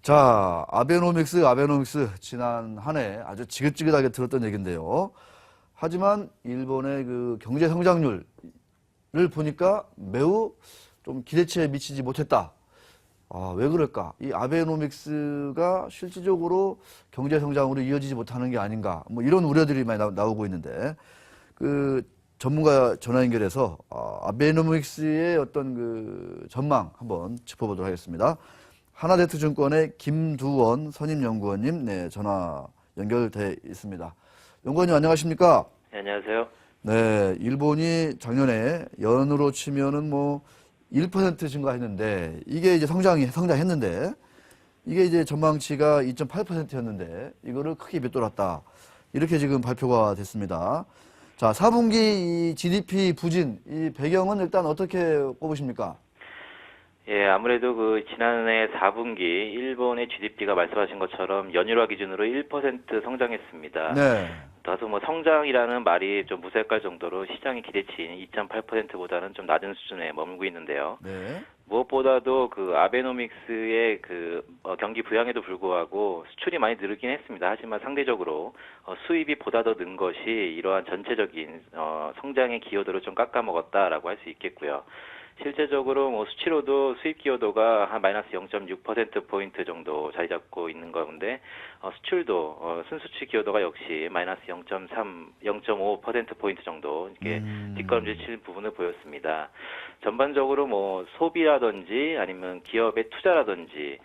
자, 아베노믹스 지난 한 해 아주 지긋지긋하게 들었던 얘기인데요. 하지만 일본의 그 경제 성장률을 보니까 매우 좀 기대치에 미치지 못했다. 아, 왜 그럴까? 이 아베노믹스가 실질적으로 경제 성장으로 이어지지 못하는 게 아닌가? 뭐 이런 우려들이 많이 나오고 있는데 그 전문가 전화 연결해서 아베노믹스의 어떤 그 전망 한번 짚어보도록 하겠습니다. 하나대투증권의 김두원 선임연구원님, 네, 전화 연결돼 있습니다. 연구원님 안녕하십니까? 네, 안녕하세요. 네, 일본이 작년에 연으로 치면은 뭐 1% 증가했는데 이게 이제 성장했는데 이게 이제 전망치가 2.8%였는데 이거를 크게 밑돌았다. 이렇게 지금 발표가 됐습니다. 자, 4분기 이 GDP 부진 이 배경은 일단 어떻게 꼽으십니까? 예, 아무래도 그 지난해 4분기 일본의 GDP가 말씀하신 것처럼 연율화 기준으로 1% 성장했습니다. 네. 다소 뭐 성장이라는 말이 좀 무색할 정도로 시장의 기대치인 2.8%보다는 좀 낮은 수준에 머물고 있는데요. 네. 무엇보다도 그 아베노믹스의 그 경기 부양에도 불구하고 수출이 많이 늘긴 했습니다. 하지만 상대적으로 수입이 보다 더 는 것이 이러한 전체적인 성장의 기여도를 좀 깎아먹었다라고 할 수 있겠고요. 실제적으로 뭐 수치로도 수입 기여도가 한 마이너스 0.6%포인트 정도 자리 잡고 있는 가운데 수출도 순수출 기여도가 역시 마이너스 0.5%포인트 정도 이렇게 뒷걸음질 치는 부분을 보였습니다. 전반적으로 뭐 소비라든지 아니면 기업의 투자라든지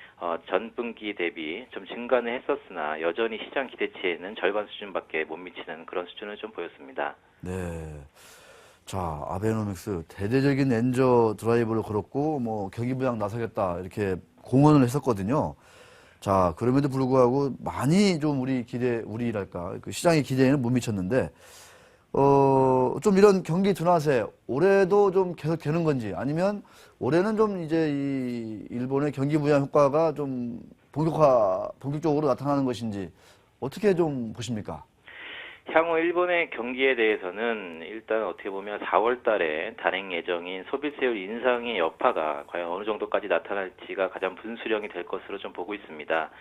전분기 대비 좀 증가는 했었으나 여전히 시장 기대치에는 절반 수준밖에 못 미치는 그런 수준을 좀 보였습니다. 네. 자, 아베노믹스 대대적인 엔저 드라이브를 걸었고 뭐 경기 부양 나서겠다 이렇게 공언을 했었거든요. 자, 그럼에도 불구하고 많이 좀 우리랄까 그 시장의 기대에는 못 미쳤는데 좀 이런 경기 둔화세 올해도 좀 계속 되는 건지 아니면 올해는 좀 이제 이 일본의 경기 부양 효과가 좀 본격적으로 나타나는 것인지 어떻게 좀 보십니까? 향후 일본의 경기에 대해서는 일단 어떻게 보면 4월 달에 단행 예정인 소비세율 인상의 여파가 과연 어느 정도까지 나타날지가 가장 분수령이 될 것으로 좀 보고 있습니다.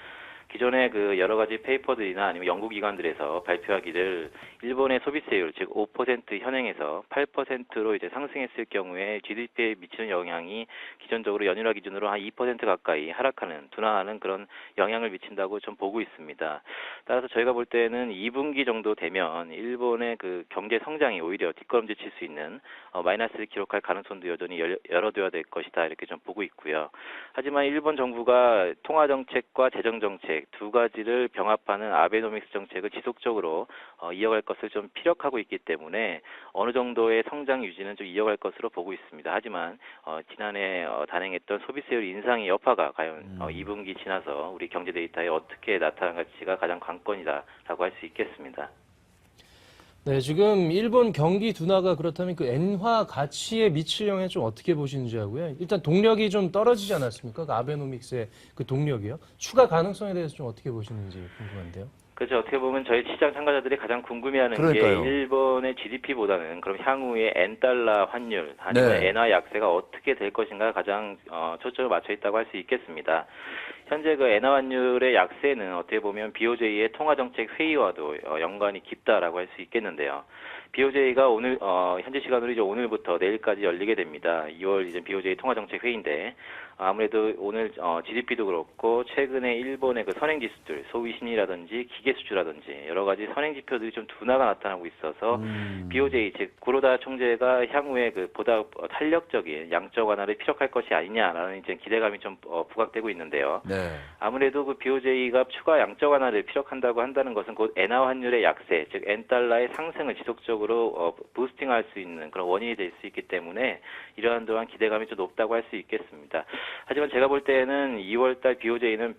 기존의 그 여러 가지 페이퍼들이나 아니면 연구기관들에서 발표하기를 일본의 소비세율, 즉 5% 현행에서 8%로 이제 상승했을 경우에 GDP에 미치는 영향이 기존적으로 연율화 기준으로 한 2% 가까이 둔화하는 그런 영향을 미친다고 좀 보고 있습니다. 따라서 저희가 볼 때는 2분기 정도 되면 일본의 그 경제 성장이 오히려 뒷걸음질 칠 수 있는 마이너스를 기록할 가능성도 여전히 열어둬야 될 것이다 이렇게 좀 보고 있고요. 하지만 일본 정부가 통화정책과 재정정책 두 가지를 병합하는 아베노믹스 정책을 지속적으로 이어갈 것을 좀 피력하고 있기 때문에 어느 정도의 성장 유지는 좀 이어갈 것으로 보고 있습니다. 하지만 지난해 단행했던 소비세율 인상의 여파가 과연 2분기 지나서 우리 경제 데이터에 어떻게 나타날지가 가장 관건이다라고 할 수 있겠습니다. 네, 지금 일본 경기 둔화가 그렇다면 그 엔화 가치에 미칠 영향 좀 어떻게 보시는지 하고요. 일단 동력이 좀 떨어지지 않았습니까? 그 아베노믹스의 그 동력이요. 추가 가능성에 대해서 좀 어떻게 보시는지 궁금한데요. 그렇죠. 어떻게 보면 저희 시장 참가자들이 가장 궁금해하는 그러니까요. 게 일본의 GDP보다는 그럼 향후에 엔달러 환율 아니면 네. 엔화 약세가 어떻게 될 것인가 가장 초점을 맞춰 있다고 할 수 있겠습니다. 현재 그 엔화 환율의 약세는 어떻게 보면 BOJ의 통화정책 회의와도 연관이 깊다라고 할 수 있겠는데요. BOJ가 오늘 현재 시간으로 이제 오늘부터 내일까지 열리게 됩니다. 2월 이제 BOJ 통화정책 회의인데 아무래도 오늘 GDP도 그렇고 최근에 일본의 그 선행 지수들 소위 신이라든지 기계 수주라든지 여러 가지 선행 지표들이 좀 둔화가 나타나고 있어서 BOJ 즉 구로다 총재가 향후에 그 보다 탄력적인 양적 완화를 피력할 것이 아니냐라는 이제 기대감이 좀 부각되고 있는데요. 네. 아무래도 그 BOJ가 추가 양적 완화를 피력한다고 한다는 것은 곧 엔화 환율의 약세, 즉 엔달러의 상승을 지속적으로 부스팅할 수 있는 그런 원인이 될 수 있기 때문에 이러한 또한 기대감이 좀 높다고 할 수 있겠습니다. 하지만 제가 볼 때는 2월달 BOJ는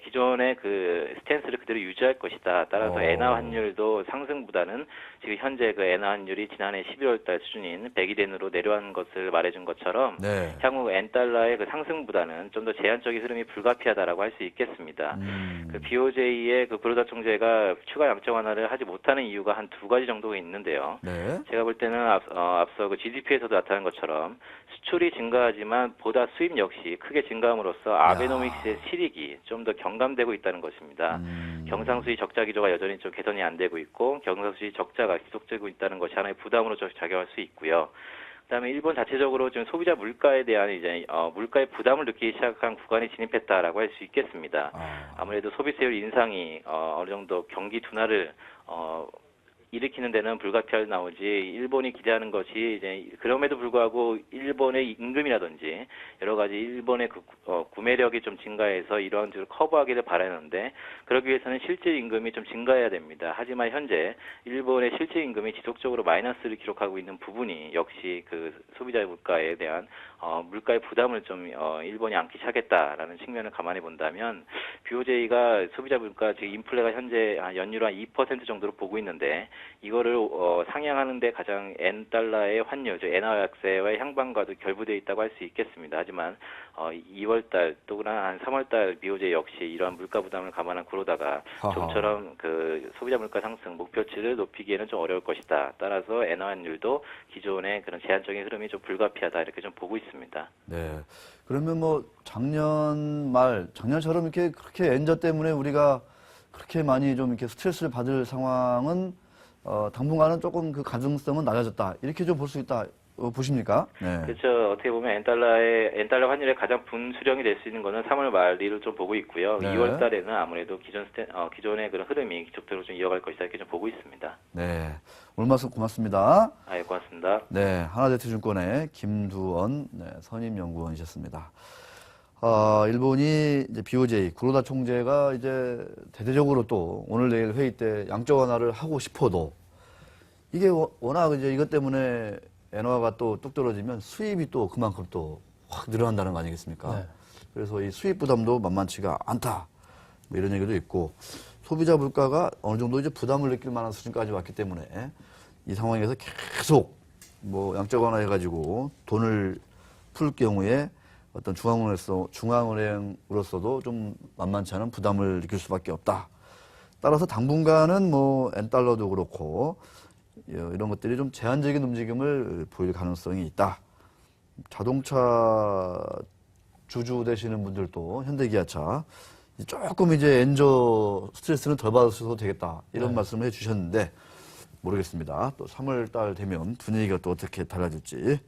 기존의 그 스탠스를 그대로 유지할 것이다. 따라서 엔화 환율도 상승보다는 지금 현재 그 엔화 환율이 지난해 12월달 수준인 100일엔으로 내려간 것을 말해준 것처럼 네. 향후 엔달러의 그 상승보다는 좀 더 제한적인 흐름이 불가피하다라고 할 수 있겠습니다. 그 BOJ의 그 구로다 총재가 추가 양적 완화를 하지 못하는 이유가 한 두 가지 정도가 있는데요. 네. 제가 볼 때는 앞서 그 GDP에서도 나타난 것처럼 수출이 증가하지만 보다 수입 역시 역시 크게 증가함으로써 아베노믹스의 실익이 좀 더 경감되고 있다는 것입니다. 경상수지 적자 기조가 여전히 좀 개선이 안 되고 있고 경상수지 적자가 지속되고 있다는 것이 하나의 부담으로 좀 작용할 수 있고요. 그다음에 일본 자체적으로 지금 소비자 물가에 대한 이제 물가의 부담을 느끼기 시작한 구간에 진입했다라고 할 수 있겠습니다. 아무래도 소비세율 인상이 어느 정도 경기 둔화를 일으키는 데는 불가피하게 나오지 일본이 기대하는 것이 이제 그럼에도 불구하고 일본의 임금이라든지 여러 가지 일본의 구매력이 좀 증가해서 이러한 쪽을 커버하기를 바라는데 그러기 위해서는 실질 임금이 좀 증가해야 됩니다. 하지만 현재 일본의 실질 임금이 지속적으로 마이너스를 기록하고 있는 부분이 역시 그 소비자 물가에 대한 물가의 부담을 좀 일본이 안기 시작했다라는 측면을 감안해 본다면 BOJ가 소비자 물가 즉 인플레가 현재 연율 한 2% 정도로 보고 있는데 이거를 상향하는 데 가장 엔달러의 환율, 즉 엔화 약세와의 향방과도 결부되어 있다고 할 수 있겠습니다. 하지만 2월달 또나 한 3월달 BOJ 역시 이러한 물가 부담을 감안한 구로다가 좀처럼 그 소비자 물가 상승 목표치를 높이기에는 좀 어려울 것이다. 따라서 엔화 환율도 기존의 그런 제한적인 흐름이 좀 불가피하다 이렇게 좀 보고 있습니다. 네. 그러면 뭐 작년처럼 이렇게 그렇게 엔저 때문에 우리가 그렇게 많이 좀 이렇게 스트레스를 받을 상황은 당분간은 조금 그 가능성은 낮아졌다. 이렇게 좀 볼 수 있다. 보십니까? 네. 그렇죠. 어떻게 보면 엔달러 환율의 가장 분수령이 될 수 있는 거는 3월 말리를 좀 보고 있고요. 네. 2월 달에는 아무래도 기존의 그런 흐름이 지속적으로 좀 이어갈 것이다 이렇게 좀 보고 있습니다. 네. 오늘 말씀 고맙습니다. 예, 고맙습니다. 네. 하나제트증권의 김두원 선임연구원이셨습니다. 일본이 이제 BOJ 구로다 총재가 이제 대대적으로 또 오늘 내일 회의 때 양적 완화를 하고 싶어도 이게 워낙 이제 이것 때문에 엔화가 또 뚝 떨어지면 수입이 또 그만큼 또 확 늘어난다는 거 아니겠습니까? 네. 그래서 이 수입 부담도 만만치가 않다. 뭐 이런 얘기도 있고 소비자 물가가 어느 정도 이제 부담을 느낄 만한 수준까지 왔기 때문에 이 상황에서 계속 뭐 양적 완화 해가지고 돈을 풀 경우에 어떤 중앙은행으로서도 좀 만만치 않은 부담을 느낄 수밖에 없다. 따라서 당분간은 뭐 엔달러도 그렇고 이런 것들이 좀 제한적인 움직임을 보일 가능성이 있다. 자동차 주주 되시는 분들도 현대기아차 조금 이제 엔저 스트레스는 덜 받으셔도 되겠다. 이런 말씀을 해주셨는데 모르겠습니다. 또 3월 달 되면 분위기가 또 어떻게 달라질지.